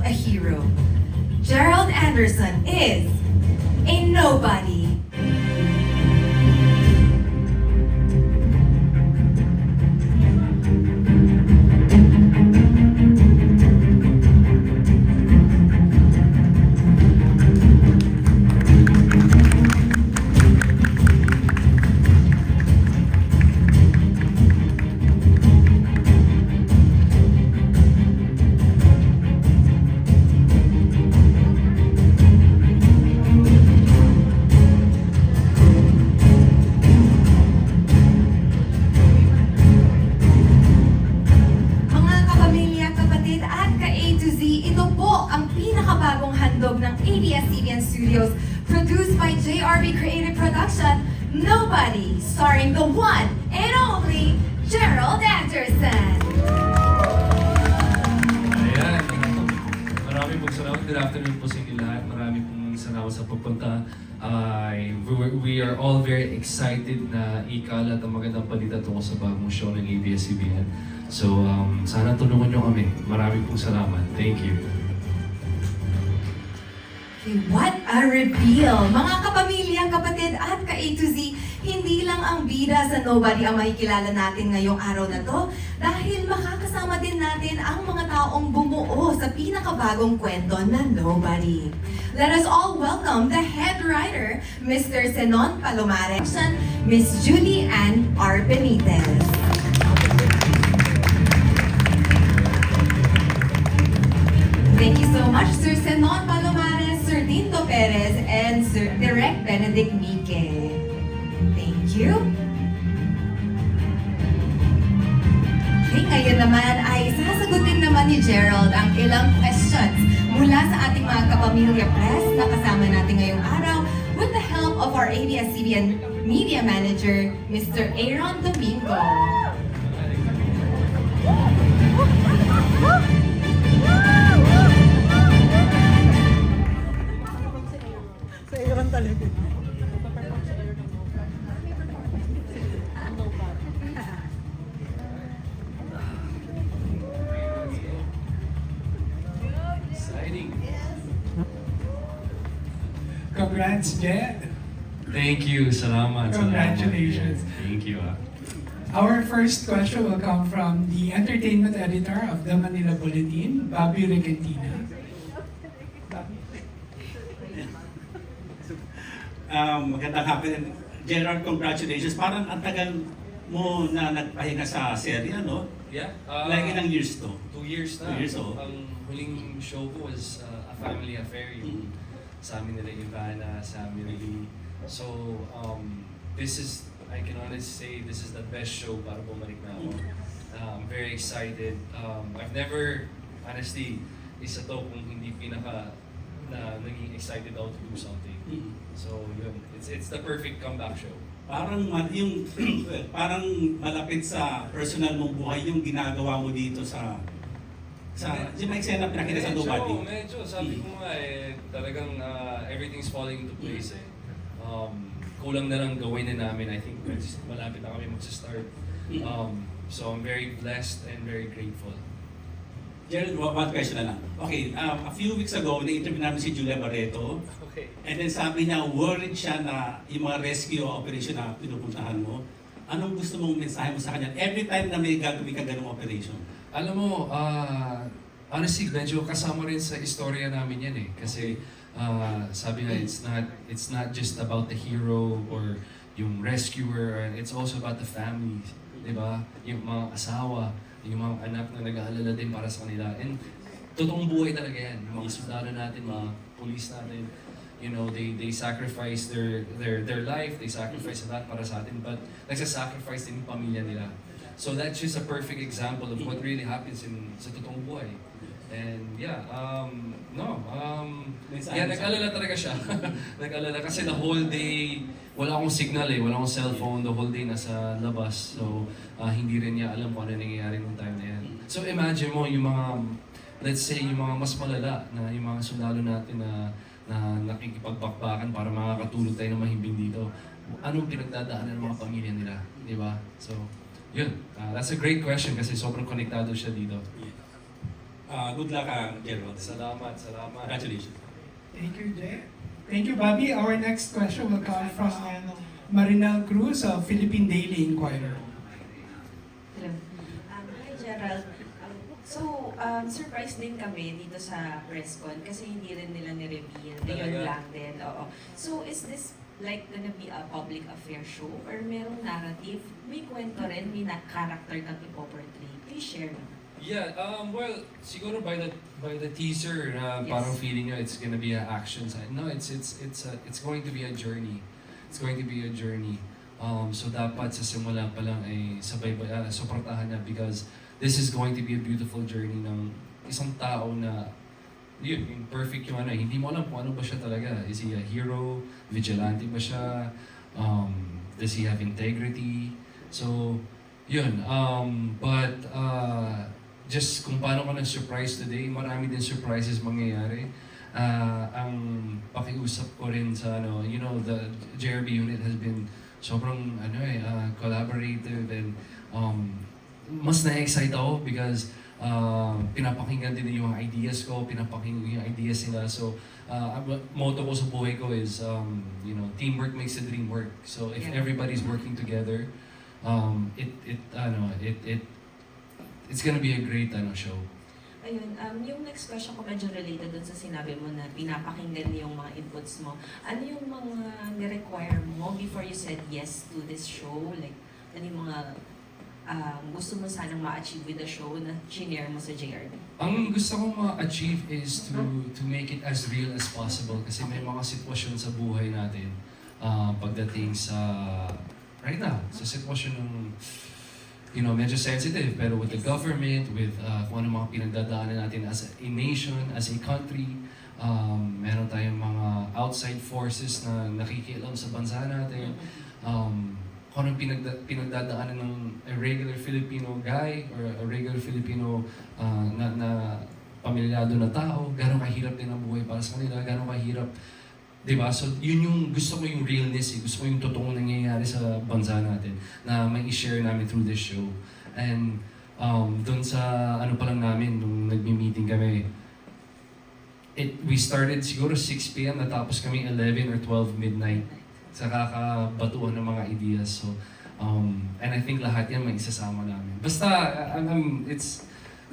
a hero. Gerald Anderson is a nobody. Pinakabagong handog ng ABS-CBN Studios, produced by JRB Creative Production, Nobody, starring the one and only Gerald Anderson. Ayan, maraming pong salamat. Good afternoon po sa inyo lahat. Maraming pong salamat sa pagpunta. We are all very excited na ikalat ang magandang balita tungkol sa bagong show ng ABS-CBN. So, sana tulungan nyo kami. Maraming pong salamat. Thank you. What a reveal! Mga kapamilya, kapatid at ka-A to Z, hindi lang ang bida sa Nobody ang makikilala natin ngayong araw na to dahil makakasama din natin ang mga taong bumuo sa pinakabagong kwento na Nobody. Let us all welcome the head writer, Mr. Zenon Palomares, Miss Julie Ann R. Benitez. Thank you so much, Sir Zenon Palomares, Sir Dinto Perez, and Sir Direk Benedict Mike. Thank you. Okay, ngayon naman ay sasagutin naman ni Gerald ang ilang questions mula sa ating mga kapamilya press na kasama natin ngayong araw with the help of our ABS-CBN Media Manager, Mr. Aaron Domingo. Exciting. Congrats, Jet. Thank you. Salamat. Congratulations. Salamat. Thank you. Our first question will come from the entertainment editor of the Manila Bulletin, Bobby Regentina. Magandang hapon. Gerald, congratulations. Parang ang tagal mo na nagpahinga sa serye, no? Yeah. Like ilang years to? 2 years na. 2 years, oo. Ang huling show ko was a family affair. Yung sa amin nila Ivana, sa Mirly. So, this is, I can honestly say, this is the best show para bumalik na ako. I'm very excited. I've never, honestly, isa to kung hindi pinaka na naging excited ako to do something. So, yun. It's the perfect comeback show. Parang yung parang malapit sa personal mong buhay yung ginagawa mo dito sa yung may eksena pinakita sa Nobody. Medyo, sabi ko nga talagang everything's falling into place kulang na lang gawin na namin. I think malapit na kami magsa-start. So I'm very blessed and very grateful. Gerald, one question na lang. Okay, a few weeks ago, na-interview namin si Julia Barreto. Okay. And then sabi niya, worried siya na yung mga rescue operation na pinupuntahan mo. Anong gusto mong mensahe mo sa kanya every time na may gagawin ka ganung operation? Alam mo, honestly, medyo kasama rin sa istorya namin yan eh. Kasi sabi nga, it's not just about the hero or yung rescuer, it's also about the families, di ba? Yung mga asawa, yung mga anak na nag-aalala din para sa kanila. And totoong buhay talaga yan. Yung mga sundalo natin, mga police natin, you know, they sacrifice their life, they sacrifice a lot para sa atin, but nagsasacrifice din yung pamilya nila. So that's just a perfect example of what really happens sa totoong buhay. And yeah, nag-alala talaga siya. Nag-alala kasi the whole day, wala akong signal wala akong cellphone, the whole day nasa labas. So hindi rin niya alam kung ano nangyayari nung time na yan. So imagine mo yung mga, let's say, yung mga mas malala na yung mga sundalo natin na nakikipagbakbakan para makakatulog tayo ng mahimbing dito. Anong pinagdadaanan ng mga pamilya nila, di ba? So, yun. That's a great question kasi sobrang konektado siya dito. Good luck, Gerald. Salamat. Congratulations. Thank you, Jay. Thank you, Bobby. Our next question will come from Marinel Cruz of Philippine Daily Inquirer. Hello. Hi, Gerald. Surprised din kami dito sa press con kasi hindi rin nila ni-reveal. Ngayon Talaga? lang din. Oo. So, is this like gonna be a public affair show or merong narrative? May kwento rin, may character kang ipoportray. Please share naman. Yeah, well, siguro by the teaser, Yes. parang feeling nyo it's gonna be an action side. No, it's going to be a journey. It's going to be a journey. So dapat sa simula pa lang ay suportahan niya because this is going to be a beautiful journey ng isang tao na yung perfect yung ano, hindi mo alam kung ano ba siya talaga. Is he a hero? Vigilante ba siya? Does he have integrity? So, yun. Just kung paano ko na-surprise today, marami din surprises mangyayari. Ang pakiusap ko rin sa the JRB unit has been sobrang collaborative and mas na-excite ako because pinapakinggan din yung ideas ko, pinapakinggan yung ideas nila. So, ang motto ko sa buhay ko is, teamwork makes the dream work. So, if Yeah. everybody's working together, it's gonna be a great show. Ayun, yung next question ko medyo related dun sa sinabi mo na pinapakinggan yung mga inputs mo. Ano yung mga ni-require mo before you said yes to this show? Like, ano yung mga gusto mo sanang ma-achieve with the show na shinare mo sa JRB? Ang gusto kong ma-achieve is to make it as real as possible kasi may mga sitwasyon sa buhay natin pagdating sa right now, sa sitwasyon ng medyo sensitive pero with the government, with kung ano mga pinagdadaanan natin as a nation, as a country, meron tayong mga outside forces na nakikialam sa bansa natin. Kung anong pinagdadaanan ng a regular Filipino guy or a regular Filipino na pamilyado na tao, gano'ng kahirap din ang buhay para sa kanila, gano'ng kahirap, di ba? So yun yung gusto ko yung realness, gusto ko yung totoong nangyayari sa bansa natin na may i-share namin through this show. And dun sa pa lang namin, nung nagmi-meeting kami, we started siguro 6 p.m. natapos kami 11 or 12 midnight sa kakabatuan ng mga ideas. So, and I think lahat yan may isasama namin. Basta,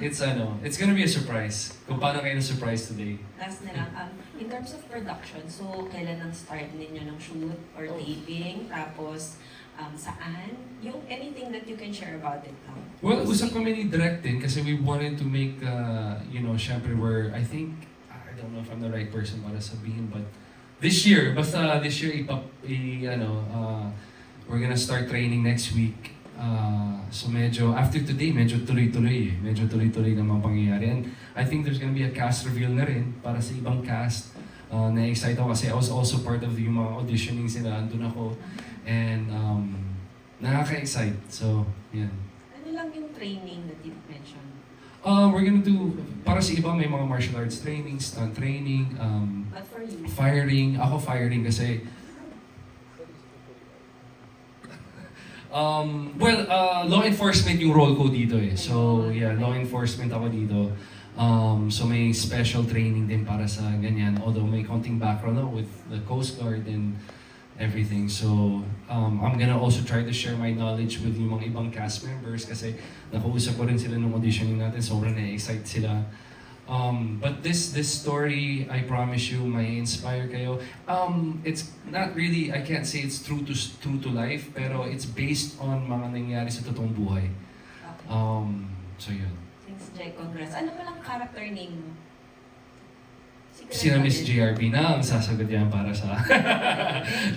it's gonna be a surprise. Kung paano kayo na-surprise today. Last na lang, in terms of production, so kailan ang start ninyo ng shoot or taping? Tapos, saan? Yung anything that you can share about it now? Well, usap kami ni Direct din kasi we wanted to make, syempre where I think, I don't know if I'm the right person para sabihin, but this year, we're gonna start training next week. So medyo, after today, medyo tuloy-tuloy ng mga pangyayari. And I think there's gonna be a cast reveal na rin para sa ibang cast. Na-excite ako kasi I was also part of yung mga auditioning sila, andun ako. And nakaka-excite. So, yan. Ano lang yung training that you mentioned? We're gonna do, para sa iba may mga martial arts training, stunt training, But for you? firing. Ako firing kasi law enforcement yung role ko dito eh. So, yeah, law enforcement ako dito. So may special training din para sa ganyan. Although may konting background ako with the Coast Guard and everything. So, I'm gonna also try to share my knowledge with yung mga ibang cast members kasi nakausap ko rin sila nung auditioning natin. Sobrang na-excite sila. But this story, I promise you, may inspire kayo. It's not really, I can't say it's true to life, pero it's based on mga nangyari sa totoong buhay. Okay. So yun. Thanks, Jay. Congrats. Ano palang character name mo? Sina Miss JRB na ang sasagot yan para sa...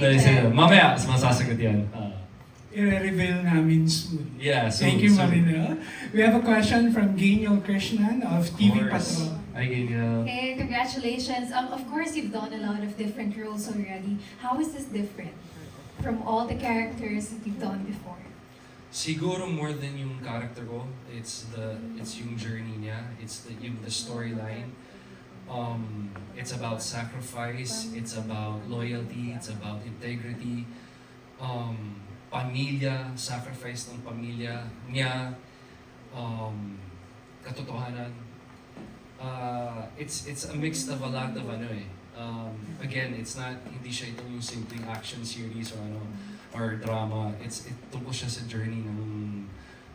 Dahil sila, mamaya, masasagot yan. I-reveal namin soon. Yeah, so... Thank you, Marinel. We have a question from Geniel Krishnan of TV Patrol. Hi, Geniel. Hey, congratulations. Of course, you've done a lot of different roles already. How is this different from all the characters that you've done before? Siguro more than yung character ko, it's yung journey niya, it's the storyline. It's about sacrifice, it's about loyalty, it's about integrity. Pamilya, sacrifice ng pamilya niya, katotohanan. it's a mix of a lot of ano eh. Again, it's not, hindi siya itong yung simpleng action series or drama. Tungkol siya sa journey ng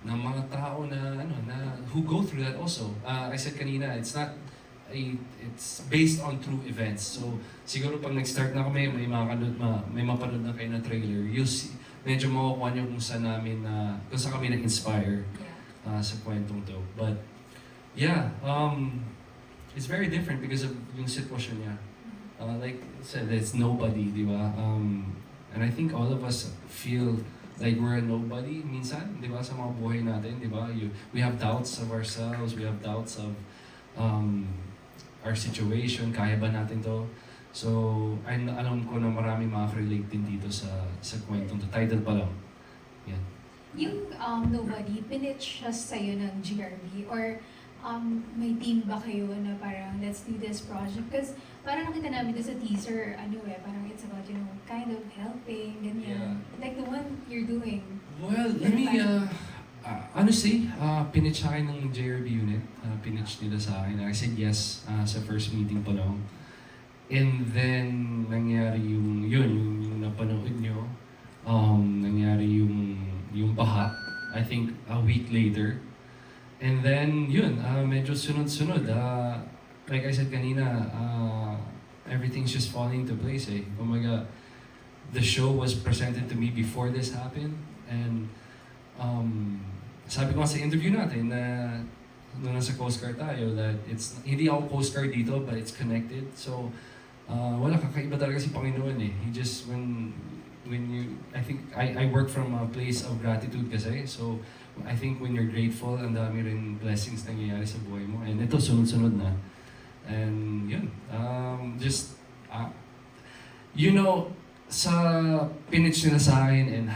mga tao na who go through that also. I said kanina, it's based on true events. So siguro pag nag-start na kami, may mapanood na kayo na trailer, you'll see, medyo makukuha niyo kung saan kami na-inspire sa kwentong to. But yeah, it's very different because of yung sitwasyon niya. Like I said, it's nobody, di ba? And I think all of us feel like we're a nobody minsan, di ba, sa mga buhay natin, di ba? We have doubts of ourselves, we have doubts of our situation, kaya ba natin to? So, alam ko na marami makaka-relate din dito sa kwentong to. Title pa lang. Yan. Yung Nobody, pinitch siya sa'yo ng GRB or may team ba kayo na parang let's do this project? Because parang nakita namin doon sa teaser, parang it's about, kind of helping, ganyan. Yeah. Like the one you're doing. Well, let me, honestly, pinitch sa akin ng JRB unit. Pinitch nila sa akin. I said yes sa first meeting pa lang. And then, nangyari yung napanood nyo. Nangyari yung baha. I think a week later. And then, medyo sunod-sunod. Like I said kanina, everything's just falling into place eh. Kumaga, the show was presented to me before this happened. And sabi ko nga sa interview natin na nung nasa Coast Guard tayo that hindi ako Coast Guard dito but it's connected. So, wala, kakaiba talaga si Panginoon eh. He just, I think, I work from a place of gratitude kasi. So, I think when you're grateful, ang dami rin blessings nangyayari sa buhay mo. And ito, sunod-sunod na. And yun, sa pinitch nila sa akin and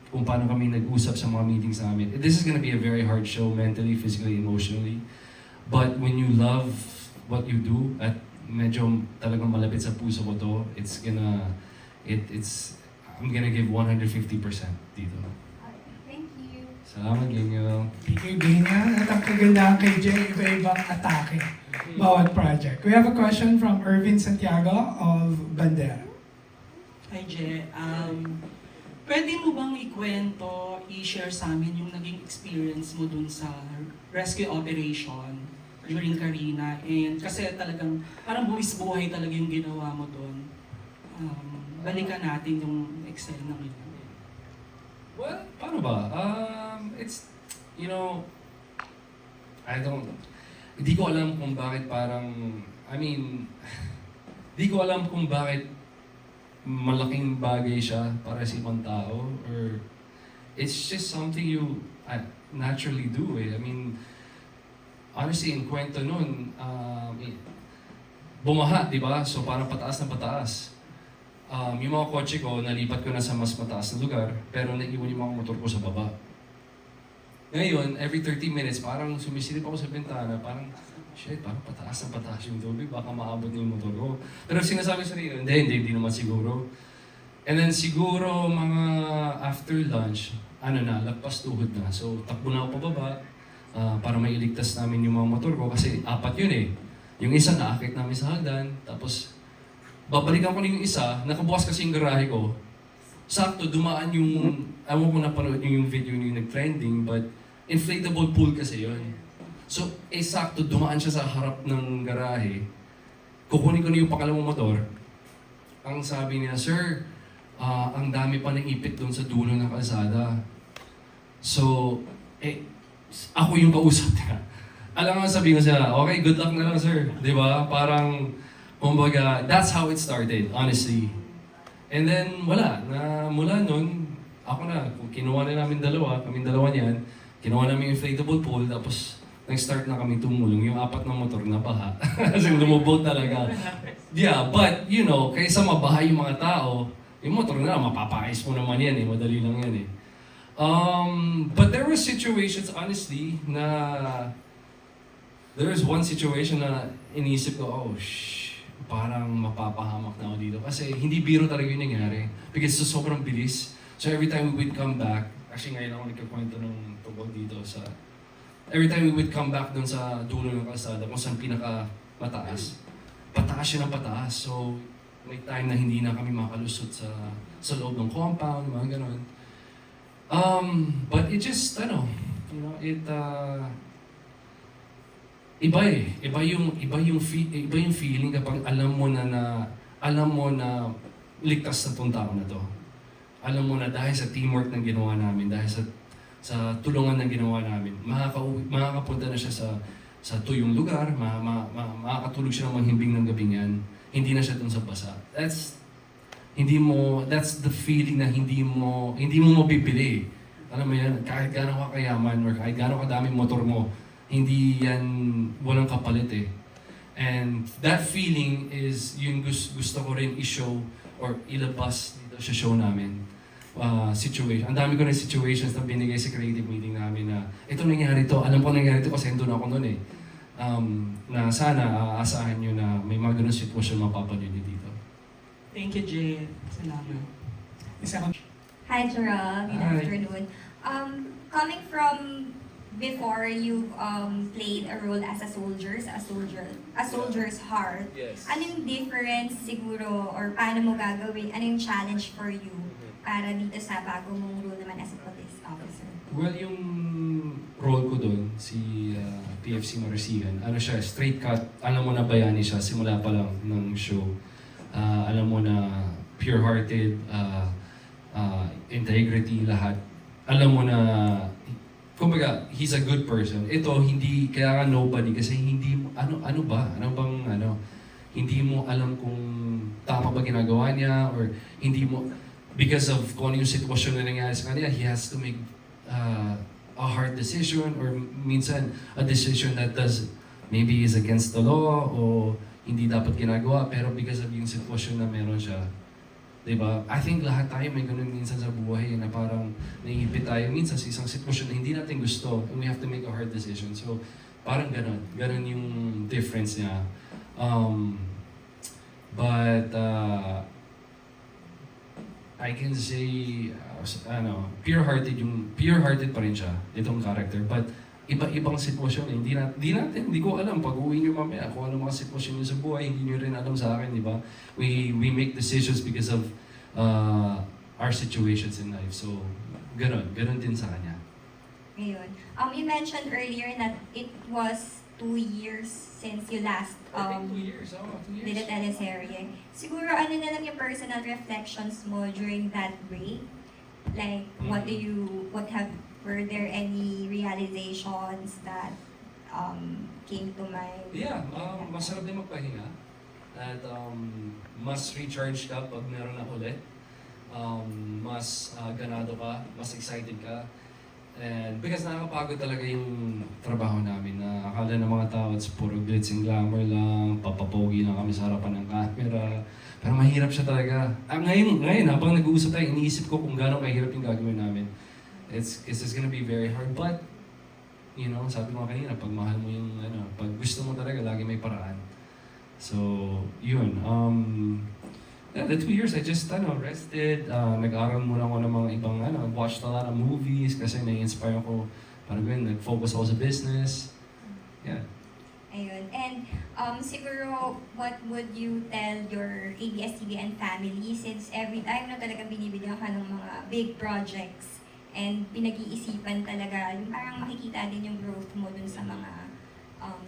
kung paano kami nag-usap sa mga meetings namin, this is gonna be a very hard show mentally, physically, emotionally. But when you love what you do, at medyo talagang malapit sa puso ko to, I'm gonna give 150% dito. Thank you. Salamat, Genyo. Thank you, Dana. At ang kagandahan kay Jay, iba-ibang atake. Bawat project. We have a question from Ervin Santiago of Bandera. Hi, Je. Pwede mo bang ikwento, i-share sa amin yung naging experience mo dun sa rescue operation during Karina? And kasi talagang parang buwis-buhay talaga yung ginawa mo dun. Balikan natin yung Excel na yun. Well, paano ba? It's, hindi ko alam kung bakit hindi ko alam kung bakit malaking bagay siya para sa ibang tao, or it's just something you naturally do eh. Honestly, in kwento nun, bumaha, di ba? So parang pataas na pataas. Yung mga kotse ko, nalipat ko na sa mas mataas na lugar, pero naiwan yung mga motor ko sa baba. Ngayon, every 30 minutes, parang sumisilip ako sa bintana, parang, shit, parang pataas na pataas yung tubig, baka maabot na yung motor ko. Pero sinasabi sa sarili, hindi naman siguro. And then siguro mga after lunch, lagpas tuhod na. So takbo na ako pababa, para mailigtas namin yung mga motor ko, kasi 4 yun eh. Yung isa naakit namin sa hagdan, tapos babalikan ko na yung isa, nakabukas kasi yung garahe ko. Sakto, dumaan yung, ewan ko napanood yung video yung nag-trending, but inflatable pool kasi yun. So, sakto, dumaan siya sa harap ng garahe. Kukunin ko na yung pangalawang motor. Ang sabi niya, Sir, ang dami pa ng ipit doon sa dulo ng kalsada. So, ako yung kausap niya. Alam nga sabihin ko siya, okay, good luck na lang, sir. Di ba? Parang, kumbaga, that's how it started, honestly. And then, mula nun, kinuha na namin kaming dalawa niyan, kinuha namin yung inflatable pool, tapos nag-start na kami tumulong. Yung 4 na motor na baha. Kasi lumubog talaga. Yeah, but, kaysa mabaha yung mga tao, yung motor na, mapapakais mo naman yan eh, madali lang yan eh. But there were situations, honestly, there was one situation na inisip ko, parang mapapahamak na ako dito. Kasi hindi biro talaga yung nangyari. Because sobrang bilis. So every time we would come back, actually ngayon ako nagkakwento ng tungkol dito sa every time we would come back dun sa dulo ng kalsada, kung saan pinaka mataas, pataas yun ang pataas. So, may time na hindi na kami makalusot sa loob ng compound, mga ganon. But it just, you know, iba eh. Iba yung feeling kapag alam mo na ligtas na tong tao na to. Alam mo na dahil sa teamwork ng ginawa namin, dahil sa tulungan ng ginawa namin, makakapunta na siya sa tuyong lugar, makakatulog siya ng mahimbing ng gabing yan, hindi na siya dun sa basa. That's the feeling na hindi mo mabibili. Alam mo yan, kahit gaano ka kayaman or kahit gaano kadaming motor mo, hindi yan walang kapalit eh. And that feeling is yung gusto ko rin i-show or ilabas dito sa show namin. Situation. Ang dami ko rin situations na binigay sa creative meeting namin na ito nangyari to, alam ko nangyari to kasi doon ako noon eh. Na sana aasahan nyo na may mga ganun sitwasyon mapapanood nyo dito. Thank you, Jay. Salamat. Isa ka. Hi, Gerald. Good Hi. afternoon. Coming from before, you played a role as a soldier's heart. Yes. Ano yung difference siguro, or paano mo gagawin? Ano yung challenge for you para dito sa bago mong role naman as a police officer? Well, yung role ko doon, si PFC Marasigan, ano siya, straight cut, alam mo na bayani siya, simula pa lang ng show. Alam mo na pure-hearted, integrity, lahat. Alam mo na, kumbaga, he's a good person. Ito, hindi, kaya nga nobody, kasi hindi mo, hindi mo alam kung tama ba ginagawa niya, or hindi mo, because of kung ano yung sitwasyon na nangyari sa kanya, he has to make a hard decision, or minsan, a decision that maybe is against the law, o hindi dapat ginagawa, pero because of yung sitwasyon na meron siya, diba? I think lahat tayo may ganun minsan sa buhay na parang naiipit tayo minsan sa isang sitwasyon na hindi natin gusto, and we have to make a hard decision. So, parang ganun. Ganun yung difference niya. But I can say, pure-hearted pa rin siya, itong character. But iba-ibang sitwasyon eh. Hindi ko alam pag uwi niyo mamaya kung ano mga sitwasyon niyo sa buhay, hindi niyo rin alam sa akin, di ba? We make decisions because of our situations in life. So, ganun din sa kanya. Ngayon, you mentioned earlier that it was 2 years since you last 2 years. did a teleserye. Siguro ano na lang yung personal reflections mo during that break? Like, were there any realizations that came to mind? Yeah, masarap din magpahinga. At mas recharge ka pag meron na ulit. Mas ganado ka, mas excited ka. And because nakakapagod talaga yung trabaho namin na akala ng mga tao it's puro glitz and glamour lang, papapogi lang kami sa harapan ng camera. Pero mahirap siya talaga. Ngayon, habang nag-uusap tayo, iniisip ko kung gaano kahirap yung gagawin namin. It's just gonna be very hard, but you know, sabi mo kanina, pag mahal mo yung pag gusto mo talaga, lagi may paraan. So, yun. The 2 years, I just rested. Nag-aral muna ako ng mga ibang watched a lot of movies kasi na-inspire ako. Parang ganun, nag-focus ako sa business. Yeah. Ayun. And siguro, what would you tell your ABS-CBN family since every time na talagang binibigyan ka ng mga big projects and pinag-iisipan talaga, yung parang makikita din yung growth mo dun sa mga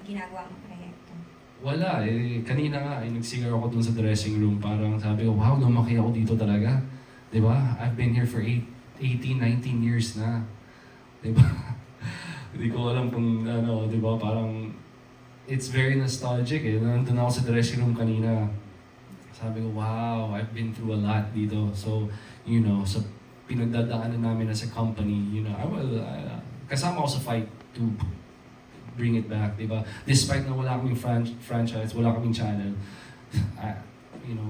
ginagawa mong proyekto? Wala eh. Kanina nga, nagsigaw ako dun sa dressing room. Parang sabi ko, wow, lumaki ako dito talaga. Diba? I've been here for 18, 19 years na. Diba? Hindi ko alam kung diba? Parang, it's very nostalgic eh. Nandun ako sa dressing room kanina. Sabi ko, wow, I've been through a lot dito. So, sa pinagdadaanan namin as a company, I will, kasama ako sa fight to bring it back, diba? Despite na wala kaming franchise, wala kaming channel,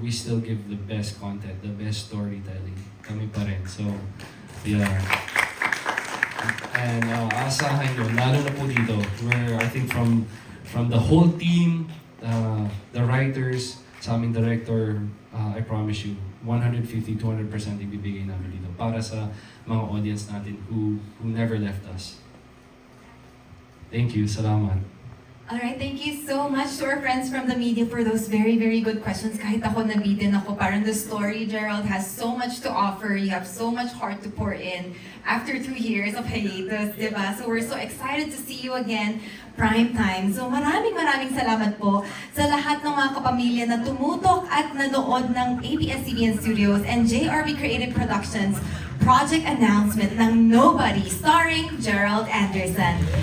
we still give the best content, the best storytelling. Kami pa rin. So, yeah. And asahan nyo, lalo na po dito, where I think from the whole team, the writers, sa aming director, I promise you, 150-200% ibibigay namin dito para sa mga audience natin who never left us. Thank you. Salamat. Alright, thank you so much to our friends from the media for those very, very good questions. Kahit ako nabitin ako, parang the story, Gerald, has so much to offer. You have so much heart to pour in after 2 years of hiatus, di ba? So we're so excited to see you again, prime time. So maraming salamat po sa lahat ng mga kapamilya na tumutok at nanood ng ABS-CBN Studios and JRB Creative Productions project announcement ng Nobody starring Gerald Anderson.